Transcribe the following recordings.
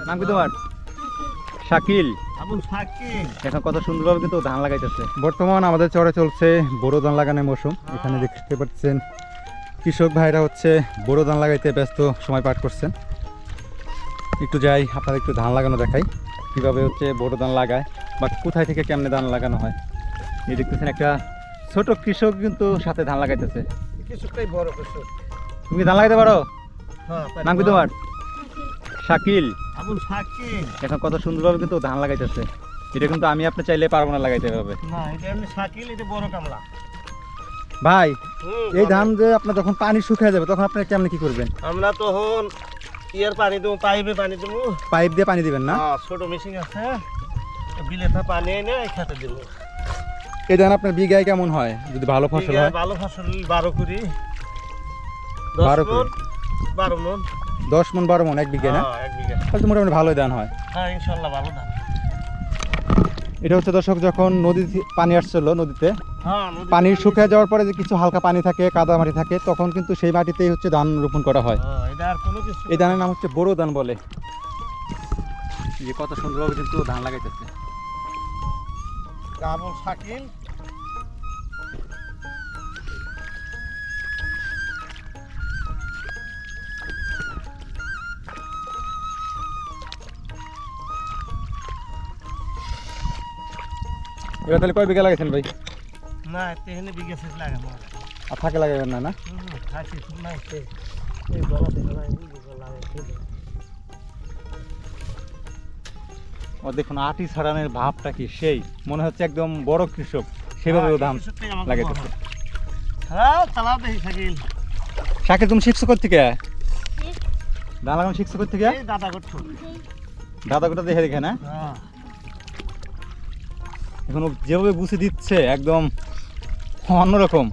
নাম কি তোমার? শাকিল। এখন কত সুন্দরভাবে কিন্তু ধান লাগাইতেছে। বর্তমান আমাদের চরে চলছে বোরো ধান লাগানোর মৌসুম। এখানে দেখতে পাচ্ছেন কৃষক ভাইরা হচ্ছে বোরো ধান লাগাইতে ব্যস্ত সময় পার করছেন। একটু যাই আপনাদের একটু ধান লাগানো দেখাই, কীভাবে হচ্ছে বোরো ধান লাগায় বা কোথায় থেকে কেমনে ধান লাগানো হয়। এই দেখতেছেন একটা ছোট কৃষক কিন্তু সাথে ধান লাগাইতেছে। কৃষকটাই বড় কৃষক। তুমি ধান লাগাইতে পারো? হ্যাঁ। নাম কি তোমার? শাকিল। আবুল শাকিল। এখন কত সুন্দরভাবে কিন্তু ধান লাগাইতেছে। এটা কিন্তু আমি আপনি চাইলে পারবো না লাগাইতে হবে। না, এটা এমনি শাকিল, এটা বড় কামলা। ভাই এই ধান যে আপনার যখন পানি শুকিয়ে যাবে তখন আপনারা কেমনে কি করবেন? আমরা তখন ইয়ার পানি দেবো, পাইপে পানি দেবো। পাইপ দিয়ে পানি দিবেন না? ছোট মেশিন আছে, বিলেতে পানি এনে খেতে দেবো। এই ধান আপনার বিঘায় কেমন হয় যদি ভালো ফসল হয়? ভালো ফসল 12 করি, 12 করি, 12 মন। 10 মন 12 মন এক বিঘা না? এক বিঘা। তাহলে তো মোটামুটি ভালোই ধান হয়। হ্যাঁ, ইনশাল্লাহ ভালো ধান। এটা হচ্ছে দর্শক যখন নদী পানি আসছিল নদীতে, হ্যাঁ, পানি শুকিয়ে যাওয়ার পরে যে কিছু হালকা পানি থাকে, কাদা মাটি থাকে, তখন কিন্তু সেই মাটিতেই হচ্ছে ধান রোপণ করা হয়। এটা আর কোনো কিছু। এই ধানের নাম হচ্ছে বোরো ধান বলে। যে কত সুন্দরভাবে কিন্তু ধান লাগাইতেছে আবুল শাকিল। এবার তাহলে কয় বিঘা লাগাইছেন ভাই? না, তেহনে বিঘা শেষ লাগানো। আর ফাঁকে লাগাবেন না? না খাসি নাই, এই গলা থেকে নাই, লাগাই। ও দেখুন আটি ছাড়ানোর ভাবটা কি সেই, মনে হচ্ছে একদম বড় কৃষক সেভাবে ধান লাগাইতেছে। চালাও দেখি শাকিল। শাকিল তুমি শিখছো কোথা থেকে? ধান লাগানো শিখছো কোথা থেকে? দাদা করছো। দাদা কোটা দেখে দেখে না? এখন যেভাবে বুঝে দিচ্ছে একদম অন্যরকম।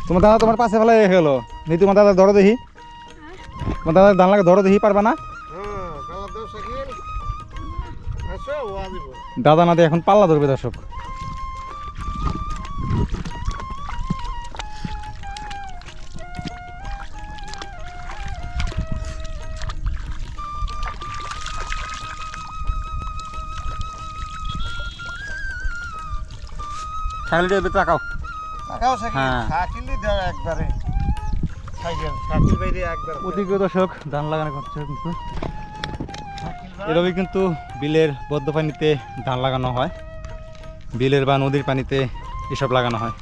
তোমার দাদা তোমার পাশে ফেলে গেল, নি তোমার দাদা ধরো দেখি, তোমার দাদা ধান লাগা ধরো দেখি, পারবা না? দাদা না দিয়ে এখন পাল্লা ধরবে দর্শক। তাকাও অধিক দর্শক ধান লাগানো করছে কিন্তু এভাবে কিন্তু বিলের বদ্ধ পানিতে ধান লাগানো হয়, বিলের বা নদীর পানিতে এসব লাগানো হয়।